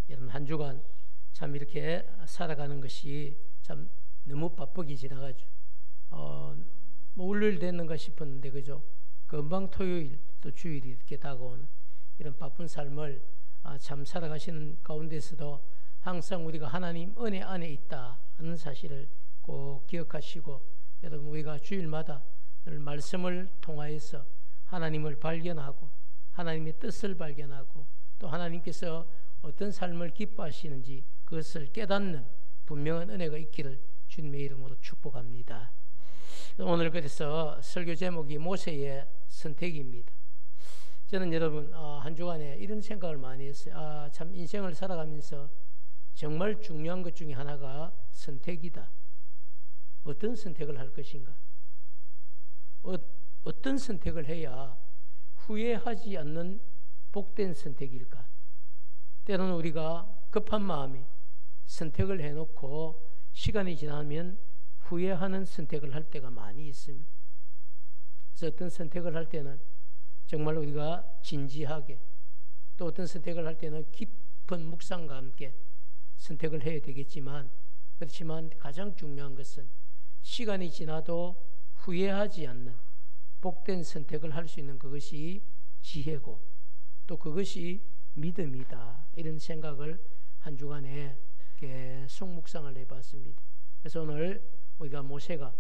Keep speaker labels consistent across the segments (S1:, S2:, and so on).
S1: 여러분 한 주간 참 이렇게 살아가는 것이 참 너무 바쁘게 지나가죠. 뭐 월요일 됐는가 싶었는데 그죠? 금방 토요일 또 주일이 이렇게 다가오는 이런 바쁜 삶을 참 살아가시는 가운데서도 항상 우리가 하나님 은혜 안에 있다는 사실을 꼭 기억하시고, 여러분 우리가 주일마다 늘 말씀을 통하여서 하나님을 발견하고 하나님의 뜻을 발견하고 또 하나님께서 어떤 삶을 기뻐하시는지 그것을 깨닫는 분명한 은혜가 있기를 주님의 이름으로 축복합니다. 오늘 그래서 설교 제목이 모세의 선택입니다. 저는 여러분 한 주간에 이런 생각을 많이 했어요. 참 인생을 살아가면서 정말 중요한 것 중에 하나가 선택이다. 어떤 선택을 할 것인가? 어떤 선택을 해야 후회하지 않는 복된 선택일까? 때로는 우리가 급한 마음에 선택을 해놓고 시간이 지나면 후회하는 선택을 할 때가 많이 있습니다. 그래서 어떤 선택을 할 때는 정말 우리가 진지하게, 또 어떤 선택을 할 때는 깊은 묵상과 함께 선택을 해야 되겠지만, 그렇지만 가장 중요한 것은 시간이 지나도 후회하지 않는 복된 선택을 할 수 있는 그것이 지혜고 또 그것이 믿음이다. 이런 생각을 한 주간에 계속 묵상을 해봤습니다. 그래서 오늘 우리가 모세가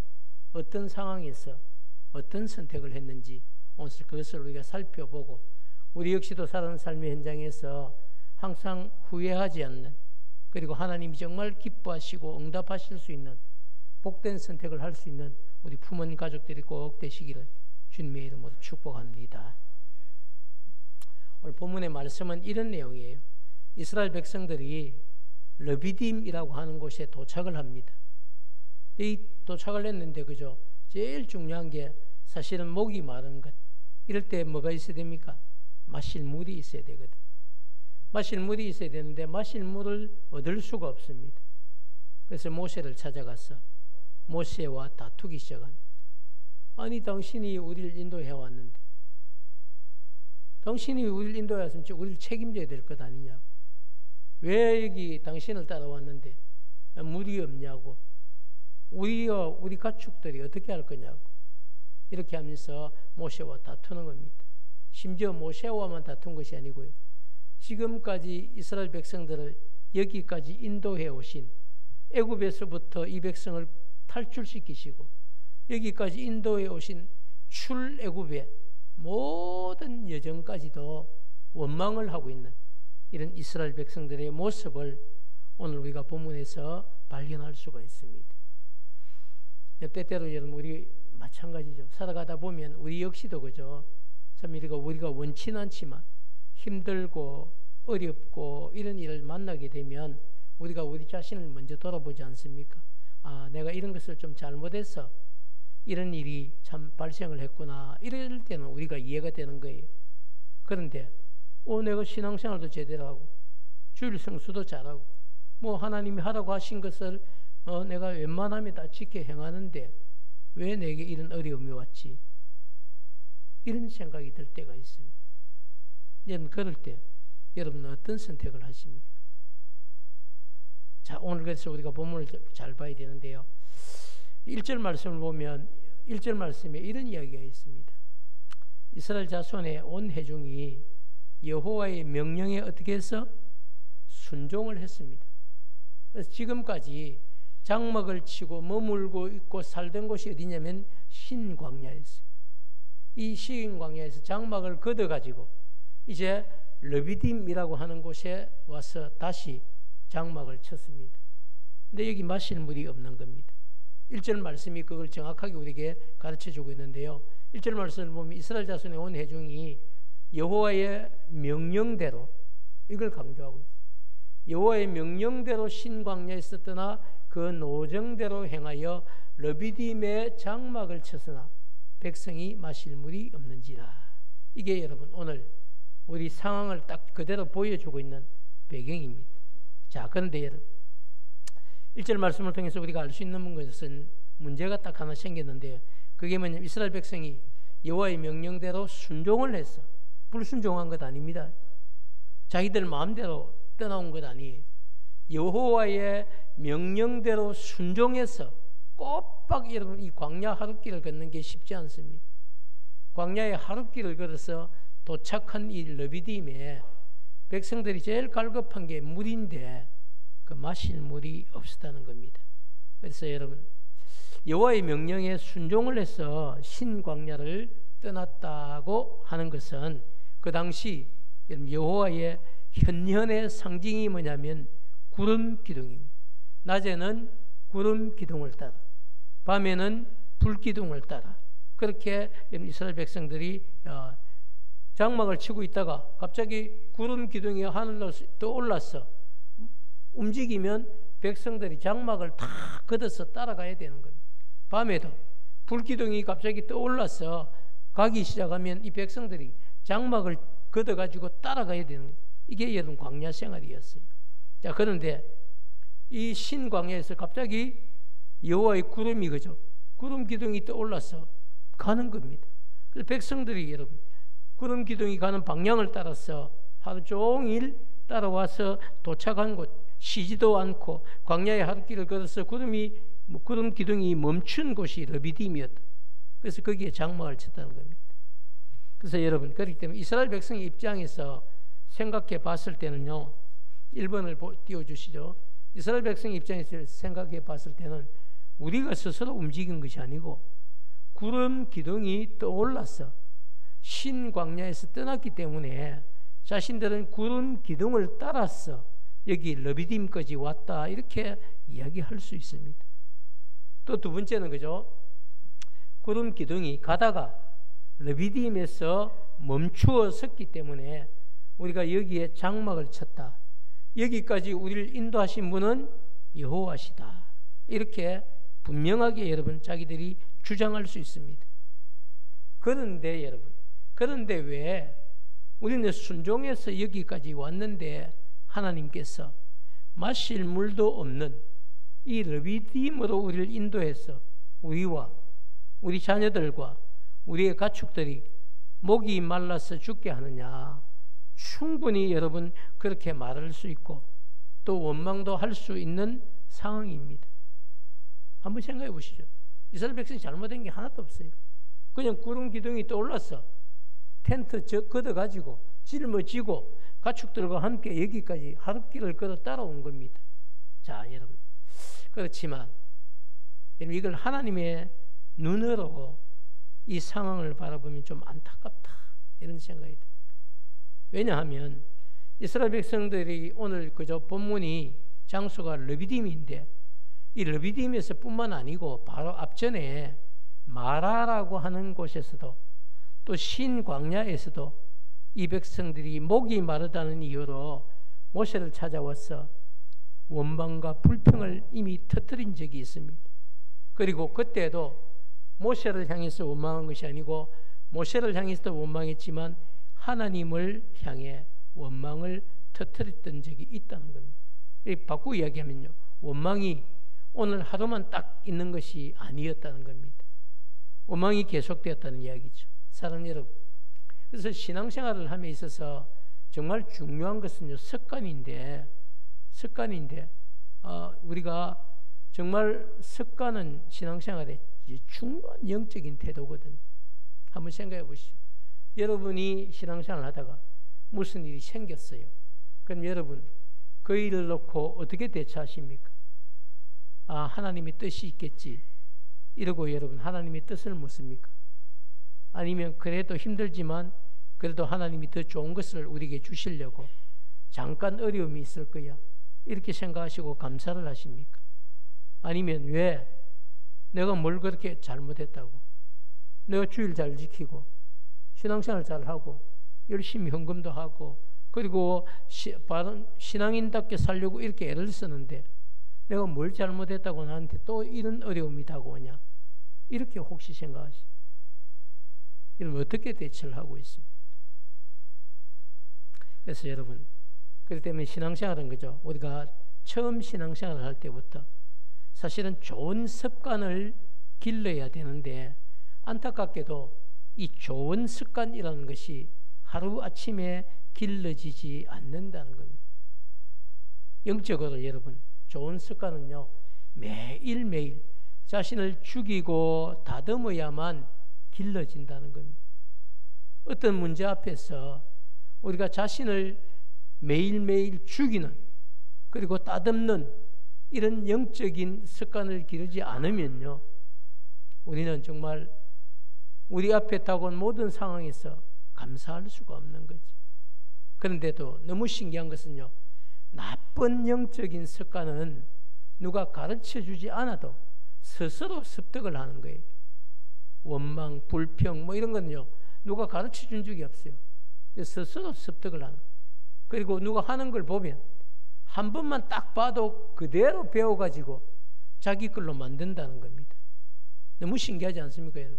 S1: 어떤 상황에서 어떤 선택을 했는지 오늘 그것을 우리가 살펴보고, 우리 역시도 살아가는 삶의 현장에서 항상 후회하지 않는, 그리고 하나님이 정말 기뻐하시고 응답하실 수 있는 복된 선택을 할 수 있는 우리 부모님 가족들이 꼭 되시기를 주님의 이름으로 축복합니다. 오늘 본문의 말씀은 이런 내용이에요. 이스라엘 백성들이 르비딤이라고 하는 곳에 도착을 합니다. 이 도착을 했는데 그죠? 제일 중요한 게 사실은 목이 마른 것. 이럴 때 뭐가 있어야 됩니까? 마실 물이 있어야 되거든. 마실 물이 있어야 되는데 마실 물을 얻을 수가 없습니다. 그래서 모세를 찾아가서 모세와 다투기 시작합니다. 아니 당신이 우리를 인도해 왔는데, 당신이 우리를 인도해 왔으면 우리를 책임져야 될 것 아니냐고, 왜 여기 당신을 따라왔는데 물이 없냐고, 우리 가축들이 어떻게 할 거냐고, 이렇게 하면서 모세와 다투는 겁니다. 심지어 모세와만 다툰 것이 아니고요, 지금까지 이스라엘 백성들을 여기까지 인도해 오신, 애굽에서부터 이 백성을 탈출시키시고 여기까지 인도해 오신 출애굽의 모든 여정까지도 원망을 하고 있는 이런 이스라엘 백성들의 모습을 오늘 우리가 본문에서 발견할 수가 있습니다. 때때로 여러분 우리 마찬가지죠. 살아가다 보면 우리 역시도 그죠? 참 우리가 원치는 않지만 힘들고 어렵고 이런 일을 만나게 되면 우리가 우리 자신을 먼저 돌아보지 않습니까? 내가 이런 것을 좀 잘못해서 이런 일이 참 발생을 했구나. 이럴 때는 우리가 이해가 되는 거예요. 그런데 내가 신앙생활도 제대로 하고 주일 성수도 잘하고 뭐 하나님이 하라고 하신 것을 내가 웬만하면 다 지켜 행하는데 왜 내게 이런 어려움이 왔지? 이런 생각이 들 때가 있습니다. 여러분 그럴 때 여러분은 어떤 선택을 하십니까? 자, 오늘 그래서 우리가 본문을 잘 봐야 되는데요, 1절 말씀을 보면 1절 말씀에 이런 이야기가 있습니다. 이스라엘 자손의 온 회중이 여호와의 명령에 어떻게 해서 순종을 했습니다. 그래서 지금까지 장막을 치고 머물고 있고 살던 곳이 어디냐면 신광야였어요. 이 신광야에서 장막을 걷어가지고 이제 르비딤이라고 하는 곳에 와서 다시 장막을 쳤습니다. 근데 여기 마실 물이 없는 겁니다. 1절 말씀이 그걸 정확하게 우리에게 가르쳐주고 있는데요, 1절 말씀을 보면 이스라엘 자손의 온 회중이 여호와의 명령대로, 이걸 강조하고 있어요. 여호와의 명령대로 신광야에 있었더나 그 노정대로 행하여 르비딤의 장막을 쳤으나 백성이 마실 물이 없는지라. 이게 여러분 오늘 우리 상황을 딱 그대로 보여주고 있는 배경입니다. 자, 그런데 여러분 1절 말씀을 통해서 우리가 알 수 있는 것은 문제가 딱 하나 생겼는데요, 그게 뭐냐면 이스라엘 백성이 여호와의 명령대로 순종을 했어. 불순종한 것 아닙니다. 자기들 마음대로 떠나온 것 아니에요. 여호와의 명령대로 순종해서 꼬박 여러분 이 광야 하룻길을 걷는 게 쉽지 않습니다. 광야의 하룻길을 걸어서 도착한 이 르비딤에 백성들이 제일 갈급한 게 물인데 그 마실 물이 없었다는 겁니다. 그래서 여러분 여호와의 명령에 순종을 해서 신광야를 떠났다고 하는 것은 그 당시 여호와의 현현의 상징이 뭐냐면 구름 기둥입니다. 낮에는 구름 기둥을 따라 밤에는 불 기둥을 따라 그렇게 이스라엘 백성들이 장막을 치고 있다가 갑자기 구름 기둥이 하늘로 떠올랐어. 움직이면 백성들이 장막을 다 걷어서 따라가야 되는 겁니다. 밤에도 불기둥이 갑자기 떠올라서 가기 시작하면 이 백성들이 장막을 걷어가지고 따라가야 되는 거예요. 이게 여러분 광야 생활이었어요. 자, 그런데 이 신광야에서 갑자기 여호와의 구름이 그죠? 구름 기둥이 떠올라서 가는 겁니다. 그래서 백성들이 여러분 구름 기둥이 가는 방향을 따라서 하루 종일 따라와서 도착한 곳 쉬지도 않고 광야의 하룻길을 걸어서 구름 기둥이 멈춘 곳이 르비딤이었다. 그래서 거기에 장막을 쳤다는 겁니다. 그래서 여러분 그렇기 때문에 이스라엘 백성의 입장에서 생각해 봤을 때는요 1번을 띄워주시죠. 이스라엘 백성의 입장에서 생각해 봤을 때는 우리가 스스로 움직인 것이 아니고 구름 기둥이 떠올라서 신광야에서 떠났기 때문에 자신들은 구름 기둥을 따라서 여기 르비딤까지 왔다 이렇게 이야기할 수 있습니다. 또 두 번째는 그죠? 구름 기둥이 가다가 르비딤에서 멈추어 섰기 때문에 우리가 여기에 장막을 쳤다. 여기까지 우리를 인도하신 분은 여호와시다. 이렇게 분명하게 여러분 자기들이 주장할 수 있습니다. 그런데 여러분 그런데 왜 우리는 순종해서 여기까지 왔는데 하나님께서 마실 물도 없는 이 르비딤으로 우리를 인도해서 우리와 우리 자녀들과 우리의 가축들이 목이 말라서 죽게 하느냐? 충분히 여러분 그렇게 말할 수 있고 또 원망도 할 수 있는 상황입니다. 한번 생각해 보시죠. 이스라엘 백성이 잘못된 게 하나도 없어요. 그냥 구름 기둥이 떠올라서 텐트 걷어가지고 짊어지고 가축들과 함께 여기까지 하룻길을 걸어 따라온 겁니다. 자, 여러분 그렇지만 이걸 하나님의 눈으로 이 상황을 바라보면 좀 안타깝다 이런 생각이 듭니다. 왜냐하면 이스라엘 백성들이 오늘 그저 본문이 장소가 르비딤인데 이 르비딤에서 뿐만 아니고 바로 앞전에 마라라고 하는 곳에서도 또 신광야에서도 이 백성들이 목이 마르다는 이유로 모세를 찾아와서 원망과 불평을 이미 터뜨린 적이 있습니다. 그리고 그때도 모세를 향해서 원망한 것이 아니고 모세를 향해서도 원망했지만 하나님을 향해 원망을 터뜨렸던 적이 있다는 겁니다. 바꾸고 이야기하면요 원망이 오늘 하루만 딱 있는 것이 아니었다는 겁니다. 원망이 계속되었다는 이야기죠. 사랑하는 여러분, 그래서 신앙생활을 함에 있어서 정말 중요한 것은요 습관인데 우리가 정말 습관은 신앙생활의 중요한 영적인 태도거든요. 한번 생각해 보시죠. 여러분이 신앙생활을 하다가 무슨 일이 생겼어요. 그럼 여러분 그 일을 놓고 어떻게 대처하십니까? 아, 하나님의 뜻이 있겠지 이러고 여러분 하나님의 뜻을 묻습니까? 아니면 그래도 힘들지만 그래도 하나님이 더 좋은 것을 우리에게 주시려고 잠깐 어려움이 있을 거야 이렇게 생각하시고 감사를 하십니까? 아니면 왜 내가 뭘 그렇게 잘못했다고 내가 주일 잘 지키고 신앙생활 잘하고 열심히 헌금도 하고 그리고 바른 신앙인답게 살려고 이렇게 애를 쓰는데 내가 뭘 잘못했다고 나한테 또 이런 어려움이 다가오냐 이렇게 혹시 생각하시 이러면 어떻게 대처를 하고 있습니까? 그래서 여러분 그렇기 때문에 신앙생활은 그죠 우리가 처음 신앙생활을 할 때부터 사실은 좋은 습관을 길러야 되는데 안타깝게도 이 좋은 습관이라는 것이 하루아침에 길러지지 않는다는 겁니다. 영적으로 여러분 좋은 습관은요 매일매일 자신을 죽이고 다듬어야만 길러진다는 겁니다. 어떤 문제 앞에서 우리가 자신을 매일매일 죽이는 그리고 따듬는 이런 영적인 습관을 기르지 않으면요 우리는 정말 우리 앞에 다가온 모든 상황에서 감사할 수가 없는 거죠. 그런데도 너무 신기한 것은요 나쁜 영적인 습관은 누가 가르쳐주지 않아도 스스로 습득을 하는 거예요. 원망, 불평 뭐 이런 거는요 누가 가르쳐준 적이 없어요. 스스로 습득을 하는 거예요. 그리고 누가 하는 걸 보면 한 번만 딱 봐도 그대로 배워가지고 자기 걸로 만든다는 겁니다. 너무 신기하지 않습니까 여러분?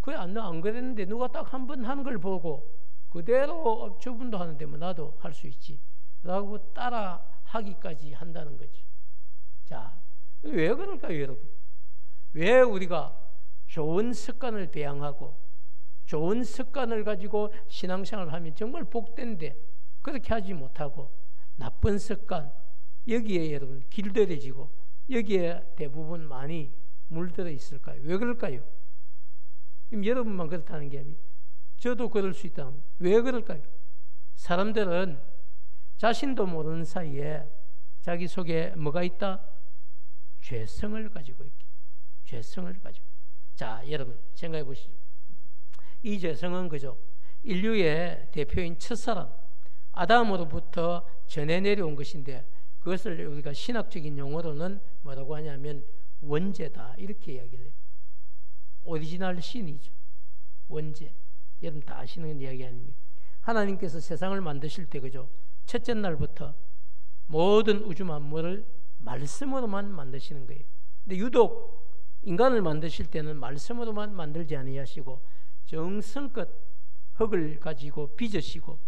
S1: 그래 안 그랬는데 누가 딱 한 번 하는 걸 보고 그대로 저분도 하는데 뭐 나도 할 수 있지 라고 따라 하기까지 한다는 거죠. 자, 왜 그럴까요 여러분? 왜 우리가 좋은 습관을 배양하고 좋은 습관을 가지고 신앙생활을 하면 정말 복된데 그렇게 하지 못하고 나쁜 습관 여기에 여러분 길들여지고 여기에 대부분 많이 물들어 있을까요? 왜 그럴까요? 여러분만 그렇다는 게 아니라 저도 그럴 수 있다는 거예요. 왜 그럴까요? 사람들은 자신도 모르는 사이에 자기 속에 뭐가 있다? 죄성을 가지고 있기. 죄성을 가지고. 자, 여러분 생각해 보시죠. 이 죄성은 그죠? 인류의 대표인 첫사람 아담으로부터 전해 내려온 것인데 그것을 우리가 신학적인 용어로는 뭐라고 하냐면 원죄다 이렇게 이야기를 해요. 오리지널 신이죠. 원죄. 여러분 다 아시는 이야기 아닙니까? 하나님께서 세상을 만드실 때 그죠? 첫째 날부터 모든 우주 만물을 말씀으로만 만드시는 거예요. 근데 유독 인간을 만드실 때는 말씀으로만 만들지 아니하시고 정성껏 흙을 가지고 빚으시고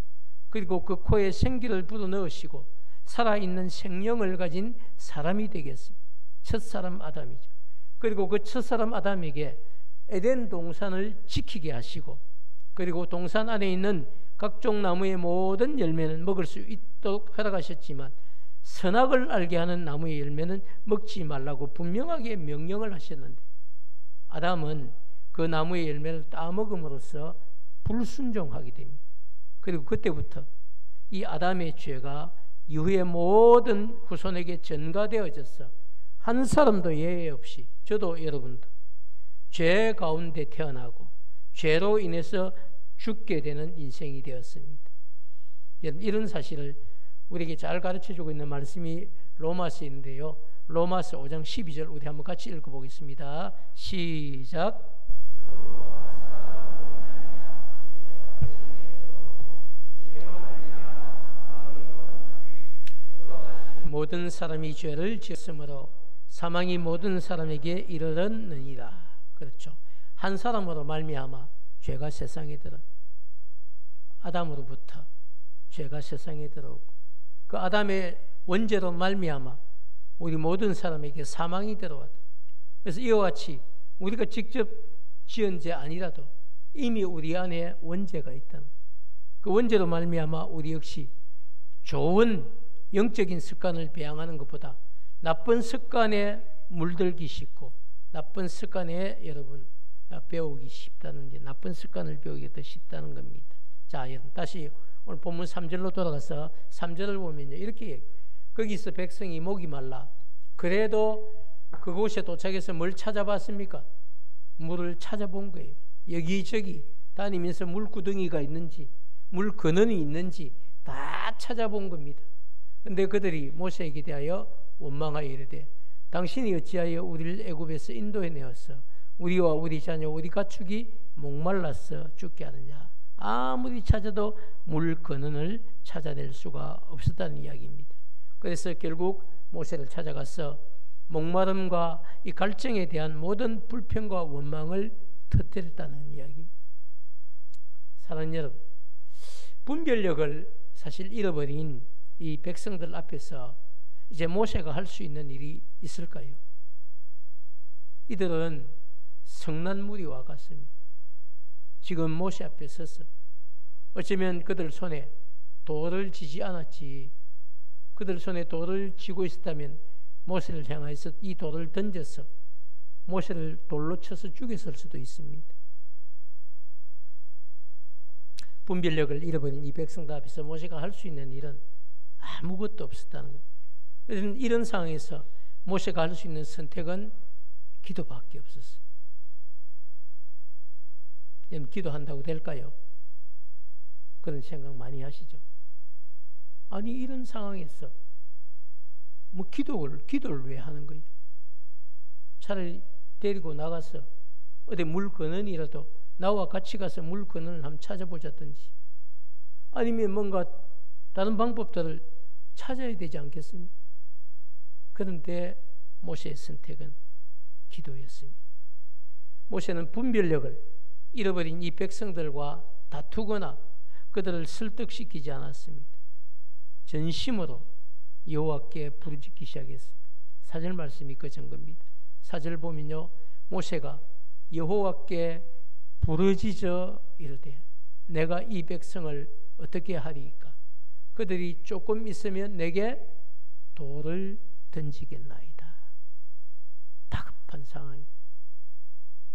S1: 그리고 그 코에 생기를 불어넣으시고 살아있는 생명을 가진 사람이 되겠습니다. 첫사람 아담이죠. 그리고 그 첫사람 아담에게 에덴 동산을 지키게 하시고 그리고 동산 안에 있는 각종 나무의 모든 열매는 먹을 수 있도록 허락하셨지만 선악을 알게 하는 나무의 열매는 먹지 말라고 분명하게 명령을 하셨는데 아담은 그 나무의 열매를 따먹음으로써 불순종하게 됩니다. 그리고 그때부터 이 아담의 죄가 이후의 모든 후손에게 전가되어져서 한 사람도 예외 없이 저도 여러분도 죄 가운데 태어나고 죄로 인해서 죽게 되는 인생이 되었습니다. 여러분 이런 사실을 우리에게 잘 가르쳐주고 있는 말씀이 로마서인데요. 로마서 5장 12절 우리 한번 같이 읽어보겠습니다. 시작. 모든 사람이 죄를 지었으므로 사망이 모든 사람에게 이르렀느니라. 그렇죠. 한 사람으로 말미암아 죄가 세상에 들어 아담으로부터 죄가 세상에 들어오고 그 아담의 원죄로 말미암아 우리 모든 사람에게 사망이 들어왔다. 그래서 이와 같이 우리가 직접 지은 죄 아니라도 이미 우리 안에 원죄가 있다는 그 원죄로 말미암아 우리 역시 좋은 영적인 습관을 배양하는 것보다 나쁜 습관에 물들기 쉽고 나쁜 습관에 여러분 배우기 쉽다는 게 나쁜 습관을 배우기 더 쉽다는 겁니다. 자, 여러분 다시 오늘 본문 3절로 돌아가서 3절을 보면요 이렇게 거기서 백성이 목이 말라 그래도 그곳에 도착해서 뭘 찾아봤습니까? 물을 찾아본 거예요. 여기저기 다니면서 물구덩이가 있는지 물 근원이 있는지 다 찾아본 겁니다. 근데 그들이 모세에게 대하여 원망하여 이르되 당신이 어찌하여 우리를 애굽에서 인도해 내었어 우리와 우리 자녀 우리 가축이 목말라서 죽게 하느냐. 아무리 찾아도 물 근원을 찾아낼 수가 없었다는 이야기입니다. 그래서 결국 모세를 찾아가서 목마름과 이 갈증에 대한 모든 불평과 원망을 터뜨렸다는 이야기입니다. 사랑하는 여러분, 분별력을 사실 잃어버린 이 백성들 앞에서 이제 모세가 할 수 있는 일이 있을까요? 이들은 성난무리와 같습니다. 지금 모세 앞에 서서 어쩌면 그들 손에 돌을 쥐지 않았지 그들 손에 돌을 쥐고 있었다면 모세를 향해서 이 돌을 던져서 모세를 돌로 쳐서 죽였을 수도 있습니다. 분별력을 잃어버린 이 백성들 앞에서 모세가 할 수 있는 일은 아무것도 없었다는 것. 그래서 이런 상황에서 모세가 할 수 있는 선택은 기도밖에 없었어요. 여러분, 기도한다고 될까요? 그런 생각 많이 하시죠? 아니, 이런 상황에서 뭐 기도를 왜 하는 거예요? 차라리 데리고 나가서 어디 물건은이라도 나와 같이 가서 물건을 한번 찾아보자든지, 아니면 뭔가 다른 방법들을 찾아야 되지 않겠습니까? 그런데 모세의 선택은 기도였습니다. 모세는 분별력을 잃어버린 이 백성들과 다투거나 그들을 설득시키지 않았습니다. 전심으로 여호와께 부르짖기 시작했습니다. 4절 말씀이 그 증거입니다. 4절 보면요, 모세가 여호와께 부르짖어 이르되 내가 이 백성을 어떻게 하리이까? 그들이 조금 있으면 내게 돌을 던지겠나이다. 다급한 상황입니다.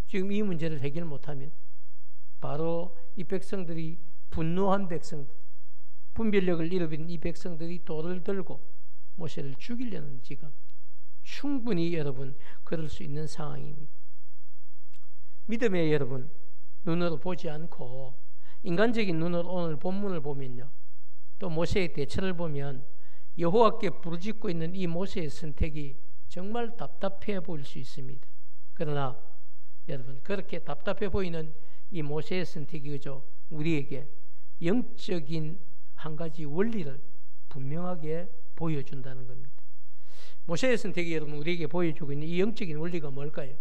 S1: 지금 이 문제를 해결 못하면 바로 이 백성들이, 분노한 백성들, 분별력을 잃어버린 이 백성들이 돌을 들고 모세를 죽이려는, 지금 충분히 여러분 그럴 수 있는 상황입니다. 믿음의 여러분, 눈으로 보지 않고 인간적인 눈으로 오늘 본문을 보면요, 또 모세의 대처를 보면 여호와께 부르짖고 있는 이 모세의 선택이 정말 답답해 보일 수 있습니다. 그러나 여러분, 그렇게 답답해 보이는 이 모세의 선택이 그저 우리에게 영적인 한 가지 원리를 분명하게 보여준다는 겁니다. 모세의 선택이 여러분 우리에게 보여주고 있는 이 영적인 원리가 뭘까요?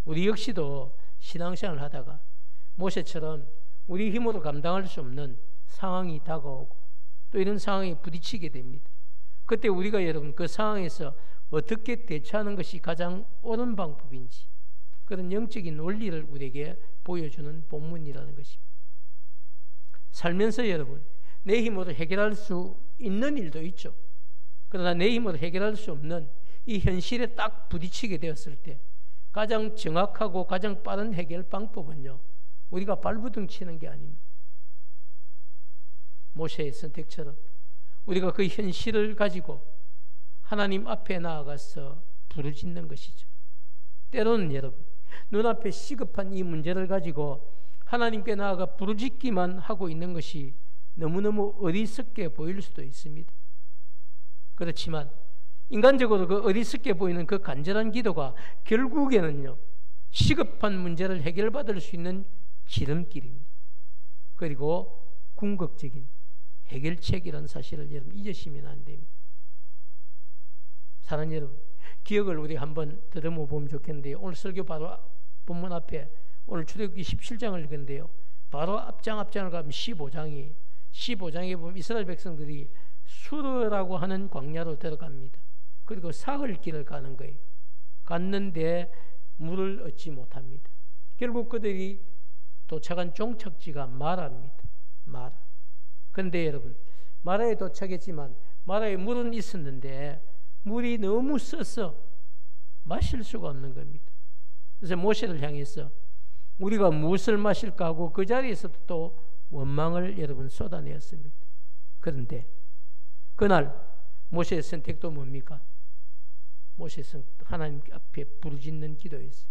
S1: 우리 역시도 신앙생활을 하다가 모세처럼 우리 힘으로 감당할 수 없는 상황이 다가오고 또 이런 상황에 부딪히게 됩니다. 그때 우리가 여러분 그 상황에서 어떻게 대처하는 것이 가장 옳은 방법인지, 그런 영적인 원리를 우리에게 보여주는 본문이라는 것입니다. 살면서 여러분 내 힘으로 해결할 수 있는 일도 있죠. 그러나 내 힘으로 해결할 수 없는 이 현실에 딱 부딪히게 되었을 때 가장 정확하고 가장 빠른 해결 방법은요, 우리가 발부둥 치는 게 아닙니다. 모세의 선택처럼 우리가 그 현실을 가지고 하나님 앞에 나아가서 부르짖는 것이죠. 때로는 여러분 눈앞에 시급한 이 문제를 가지고 하나님께 나아가 부르짖기만 하고 있는 것이 너무너무 어리석게 보일 수도 있습니다. 그렇지만 인간적으로 그 어리석게 보이는 그 간절한 기도가 결국에는요, 시급한 문제를 해결받을 수 있는 지름길입니다. 그리고 궁극적인 해결책이라는 사실을 여러분 잊으시면 안 됩니다. 사랑하는 여러분, 기억을 우리 한번 더듬어 보면 좋겠는데요, 오늘 설교 바로 본문 앞에 오늘 출애굽기 17장을 읽었는데요, 바로 앞장을 가면 15장에 보면 이스라엘 백성들이 수르라고 하는 광야로 들어갑니다. 그리고 사흘 길을 가는 거예요. 갔는데 물을 얻지 못합니다. 결국 그들이 도착한 종착지가 마라입니다. 마라. 그런데 여러분, 마라에 도착했지만 마라에 물은 있었는데 물이 너무 써서 마실 수가 없는 겁니다. 그래서 모세를 향해서 우리가 무엇을 마실까 하고 그 자리에서도 또 원망을 여러분 쏟아내었습니다. 그런데 그날 모세의 선택도 뭡니까? 모세는 하나님 앞에 부르짖는 기도였어요.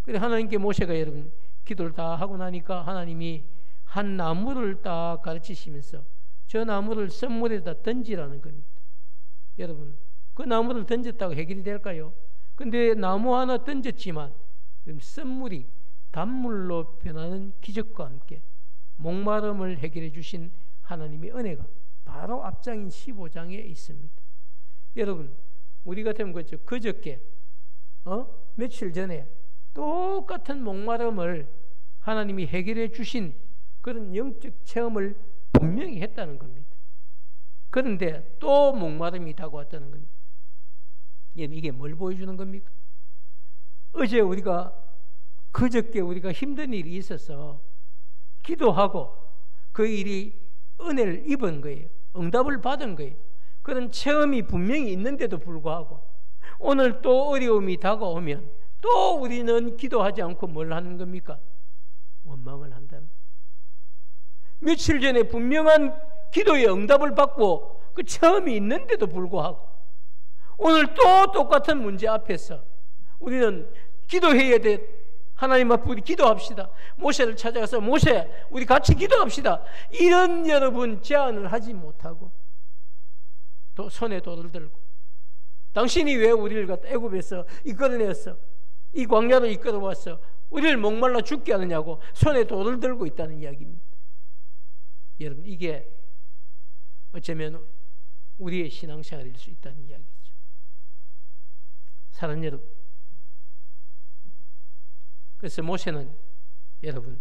S1: 그래서 하나님께 모세가 여러분 기도를 다 하고 나니까 하나님이 한 나무를 딱 가르치시면서 저 나무를 썰물에다 던지라는 겁니다. 여러분, 그 나무를 던졌다고 해결이 될까요? 근데 나무 하나 던졌지만 썰물이 단물로 변하는 기적과 함께 목마름을 해결해 주신 하나님의 은혜가 바로 앞장인 15장에 있습니다. 여러분, 우리 같으면 그렇죠. 그저께 며칠 전에 똑같은 목마름을 하나님이 해결해 주신 그런 영적 체험을 분명히 했다는 겁니다. 그런데 또 목마름이 다가왔다는 겁니다. 이게 뭘 보여주는 겁니까? 그저께 우리가 힘든 일이 있어서 기도하고 그 일이 은혜를 입은 거예요. 응답을 받은 거예요. 그런 체험이 분명히 있는데도 불구하고 오늘 또 어려움이 다가오면 또 우리는 기도하지 않고 뭘 하는 겁니까? 원망을 한다는 거예요. 며칠 전에 분명한 기도의 응답을 받고 그 체험이 있는데도 불구하고 오늘 또 똑같은 문제 앞에서 우리는 기도해야 돼. 하나님 앞에 우리 기도합시다. 모세를 찾아가서 모세 우리 같이 기도합시다. 이런 여러분 제안을 하지 못하고 또 손에 돌을 들고 당신이 왜 우리를 갖다 애굽에서 이끌어내서 이 광야로 이끌어와서 우리를 목말라 죽게 하느냐고 손에 돌을 들고 있다는 이야기입니다. 여러분 이게 어쩌면 우리의 신앙생활일 수 있다는 이야기죠. 사랑하는 여러분, 그래서 모세는 여러분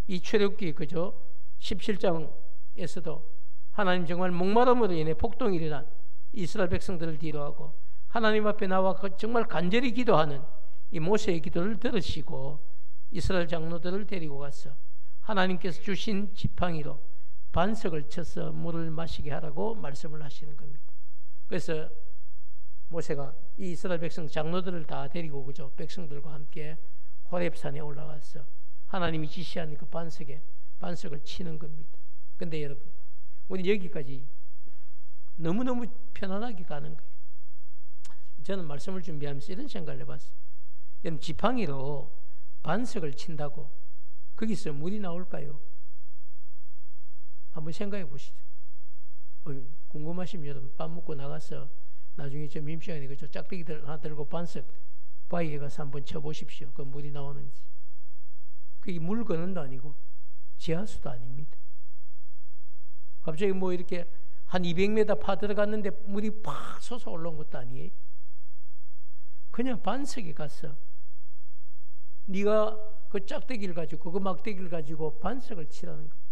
S1: 이 출애굽기 그저 17장에서도 하나님 정말 목마름으로 인해 폭동이 일어난 이스라엘 백성들을 뒤로하고 하나님 앞에 나와 정말 간절히 기도하는 이 모세의 기도를 들으시고 이스라엘 장로들을 데리고 가서 하나님께서 주신 지팡이로 반석을 쳐서 물을 마시게 하라고 말씀을 하시는 겁니다. 그래서 모세가 이 이스라엘 백성 장로들을 다 데리고 그죠 백성들과 함께 호렙산에 올라가서 하나님이 지시한 그 반석을 치는 겁니다. 근데 여러분 우리 여기까지 너무너무 편안하게 가는 거예요. 저는 말씀을 준비하면서 이런 생각을 해봤어요. 여러분 지팡이로 반석을 친다고 거기서 물이 나올까요? 한번 생각해 보시죠. 궁금하시면 여러분 밥 먹고 나가서 나중에 저 임시간에 그저 짝대기들 하나 들고 반석 바위에 가서 한번 쳐보십시오. 그 물이 나오는지. 그게 물건도 아니고 지하수도 아닙니다. 갑자기 뭐 이렇게 한 200m 파 들어갔는데 물이 팍 솟아 올라온 것도 아니에요. 그냥 반석에 가서 네가 그 짝대기를 가지고 그 막대기를 가지고 반석을 치라는 거예요.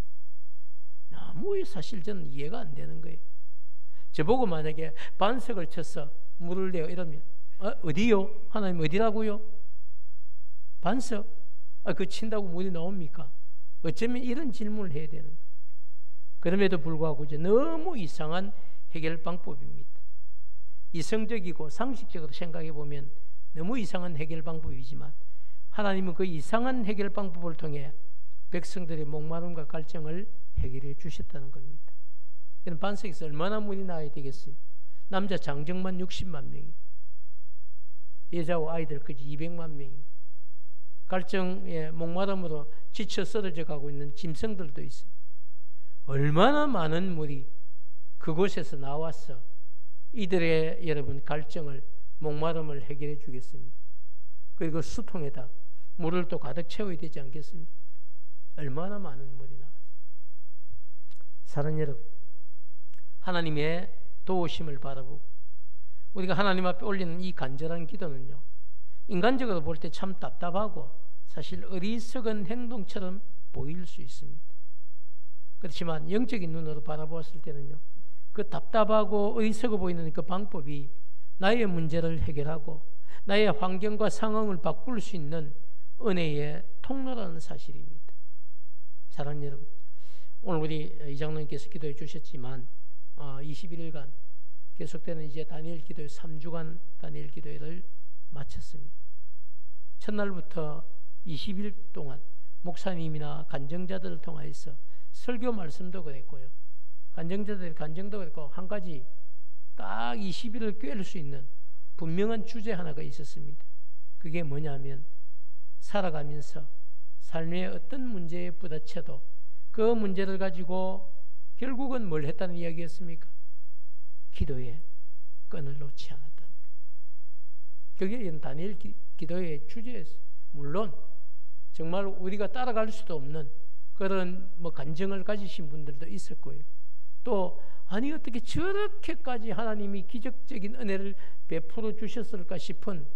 S1: 너무 사실 저는 이해가 안 되는 거예요. 저보고 만약에 반석을 쳐서 물을 내요 이러면 어디요? 하나님 어디라고요? 반석? 그 친다고 물이 나옵니까? 어쩌면 이런 질문을 해야 되는 거예요. 그럼에도 불구하고 이제 너무 이상한 해결 방법입니다. 이성적이고 상식적으로 생각해 보면 너무 이상한 해결 방법이지만 하나님은 그 이상한 해결 방법을 통해 백성들의 목마름과 갈증을 해결해 주셨다는 겁니다. 이런 반석에서 얼마나 물이 나야 되겠어요? 남자 장정만 60만 명이, 여자와 아이들까지 200만 명이, 갈증의 목마름으로 지쳐 쓰러져 가고 있는 짐승들도 있습니다. 얼마나 많은 물이 그곳에서 나와서 이들의 여러분 갈증을 목마름을 해결해 주겠습니까? 그리고 수통에다 물을 또 가득 채워야 되지 않겠습니까? 얼마나 많은 물이 나와요. 사랑하는 여러분, 하나님의 도우심을 바라보고 우리가 하나님 앞에 올리는 이 간절한 기도는요, 인간적으로 볼 때 참 답답하고 사실 어리석은 행동처럼 보일 수 있습니다. 그렇지만 영적인 눈으로 바라보았을 때는요, 그 답답하고 어리석어 보이는 그 방법이 나의 문제를 해결하고 나의 환경과 상황을 바꿀 수 있는 은혜의 통로라는 사실입니다. 사랑하는 여러분, 오늘 우리 이장로님께서 기도해 주셨지만 21일간 계속되는 이제 다니엘 기도회 3주간 다니엘 기도회를 마쳤습니다. 첫날부터 20일 동안 목사님이나 간증자들을 통해서 설교 말씀도 그랬고요, 간증자들의 간증도 그랬고, 한 가지 딱 20일을 꿰를 수 있는 분명한 주제 하나가 있었습니다. 그게 뭐냐면 살아가면서 삶의 어떤 문제에 부딪혀도 그 문제를 가지고 결국은 뭘 했다는 이야기였습니까? 기도의 끈을 놓지 않았다는 거예요. 그게 다니엘 기도의 주제였어요. 물론 정말 우리가 따라갈 수도 없는 그런 간증을 가지신 분들도 있었고요. 또 아니 어떻게 저렇게까지 하나님이 기적적인 은혜를 베풀어 주셨을까 싶은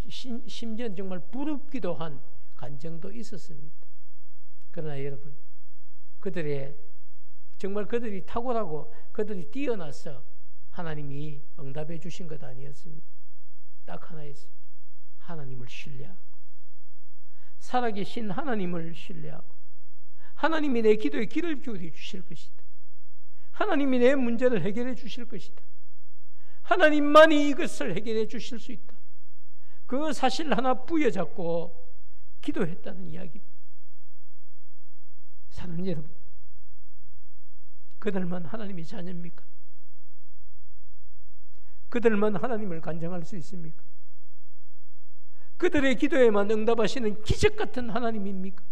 S1: 심지어 정말 부럽기도 한 간증도 있었습니다. 그러나 여러분, 정말 그들이 탁월하고 그들이 뛰어나서 하나님이 응답해 주신 것 아니었습니까? 딱 하나였어요. 하나님을 신뢰하고, 살아계신 하나님을 신뢰하고, 하나님이 내 기도에 귀를 기울여 주실 것이다. 하나님이 내 문제를 해결해 주실 것이다. 하나님만이 이것을 해결해 주실 수 있다. 그 사실 하나 부여잡고 기도했다는 이야기입니다. 사랑하는 여러분, 그들만 하나님의 자녀입니까? 그들만 하나님을 간증할 수 있습니까? 그들의 기도에만 응답하시는 기적 같은 하나님입니까?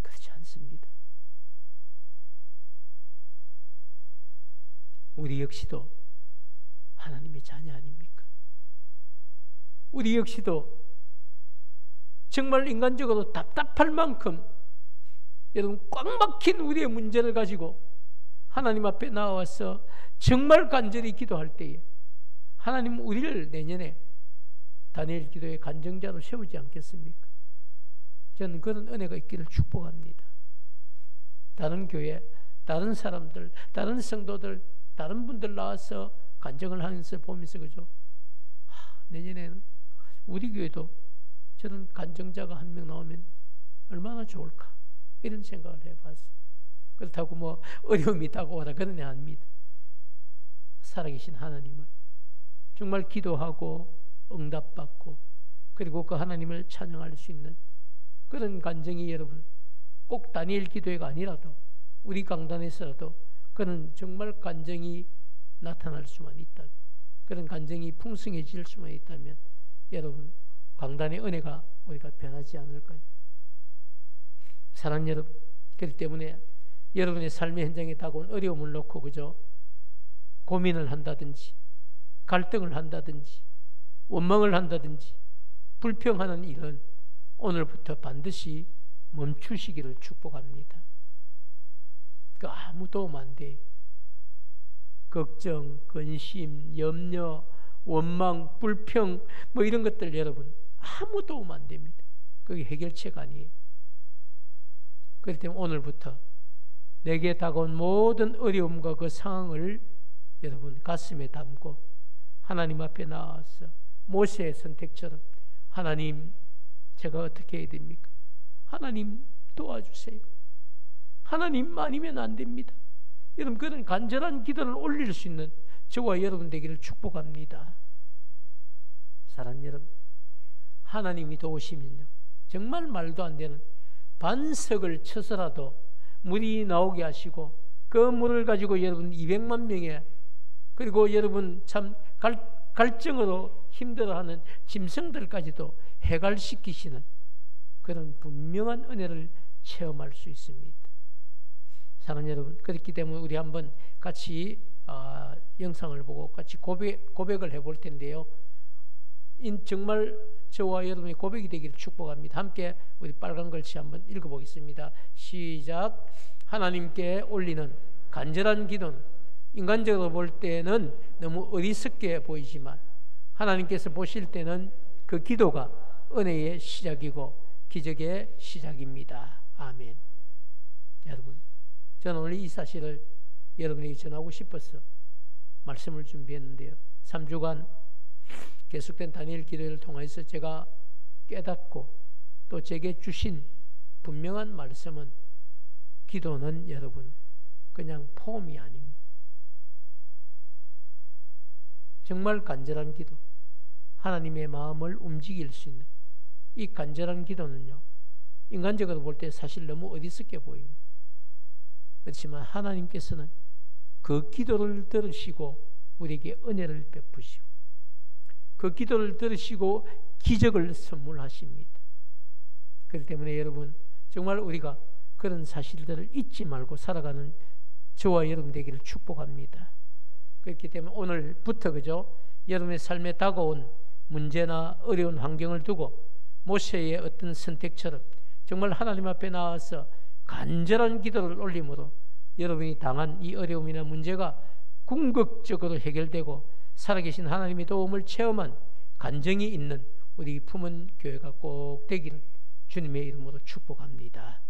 S1: 그렇지 않습니다. 우리 역시도 하나님의 자녀 아닙니까? 우리 역시도 정말 인간적으로 답답할 만큼 여러분 꽉 막힌 우리의 문제를 가지고 하나님 앞에 나와서 정말 간절히 기도할 때에 하나님 우리를 내년에 다니엘 기도의 간증자로 세우지 않겠습니까? 저는 그런 은혜가 있기를 축복합니다. 다른 교회, 다른 사람들, 다른 성도들, 다른 분들 나와서 간증을 하면서 보면서 그죠? 내년에는 우리 교회도 저런 간증자가 한 명 나오면 얼마나 좋을까? 이런 생각을 해봤어요. 그렇다고 뭐 어려움이 다가오라 그런 애 아닙니다. 살아계신 하나님을 정말 기도하고 응답받고 그리고 그 하나님을 찬양할 수 있는 그런 간증이 여러분 꼭 다니엘 기도회가 아니라도 우리 강단에서라도 그런 정말 간증이 나타날 수만 있다면, 그런 간증이 풍성해질 수만 있다면 여러분 강단의 은혜가 우리가 변하지 않을까요? 사랑하는 여러분, 그렇기 때문에 여러분의 삶의 현장에 다가온 어려움을 놓고 그저 고민을 한다든지 갈등을 한다든지 원망을 한다든지 불평하는 일은 오늘부터 반드시 멈추시기를 축복합니다. 그 아무 도움 안 돼요. 걱정, 근심, 염려, 원망, 불평 뭐 이런 것들 여러분 아무 도움 안 됩니다. 그게 해결책 아니에요. 그렇기 때문에 오늘부터 내게 다가온 모든 어려움과 그 상황을 여러분 가슴에 담고 하나님 앞에 나와서 모세의 선택처럼 하나님 제가 어떻게 해야 됩니까? 하나님 도와주세요. 하나님 아니면 안 됩니다. 여러분 그런 간절한 기도를 올릴 수 있는 저와 여러분 되기를 축복합니다. 사랑하는 여러분, 하나님이 도우시면요 정말 말도 안 되는 반석을 쳐서라도 물이 나오게 하시고 그 물을 가지고 여러분 200만 명의 그리고 여러분 참 갈증으로 힘들어하는 짐승들까지도 해갈시키시는 그런 분명한 은혜를 체험할 수 있습니다. 사랑하는 여러분, 그렇기 때문에 우리 한번 같이 영상을 보고 같이 고백을 해볼 텐데요. 정말 저와 여러분의 고백이 되기를 축복합니다. 함께 우리 빨간 글씨 한번 읽어보겠습니다. 시작. 하나님께 올리는 간절한 기도는 인간적으로 볼 때는 너무 어리석게 보이지만 하나님께서 보실 때는 그 기도가 은혜의 시작이고 기적의 시작입니다. 아멘. 여러분, 저는 오늘 이 사실을 여러분에게 전하고 싶어서 말씀을 준비했는데요. 3주간 계속된 다니엘 기도를 통해서 제가 깨닫고 또 제게 주신 분명한 말씀은 기도는 여러분 그냥 폼이 아닙니다. 정말 간절한 기도, 하나님의 마음을 움직일 수 있는 이 간절한 기도는요 인간적으로 볼 때 사실 너무 어리석게 보입니다. 그렇지만 하나님께서는 그 기도를 들으시고 우리에게 은혜를 베푸시고 그 기도를 들으시고 기적을 선물하십니다. 그렇기 때문에 여러분 정말 우리가 그런 사실들을 잊지 말고 살아가는 저와 여러분 되기를 축복합니다. 그렇기 때문에 오늘부터 그죠 여러분의 삶에 다가온 문제나 어려운 환경을 두고 모세의 어떤 선택처럼 정말 하나님 앞에 나와서 간절한 기도를 올림으로 여러분이 당한 이 어려움이나 문제가 궁극적으로 해결되고 살아계신 하나님의 도움을 체험한 간증이 있는 우리 품은 교회가 꼭 되기를 주님의 이름으로 축복합니다.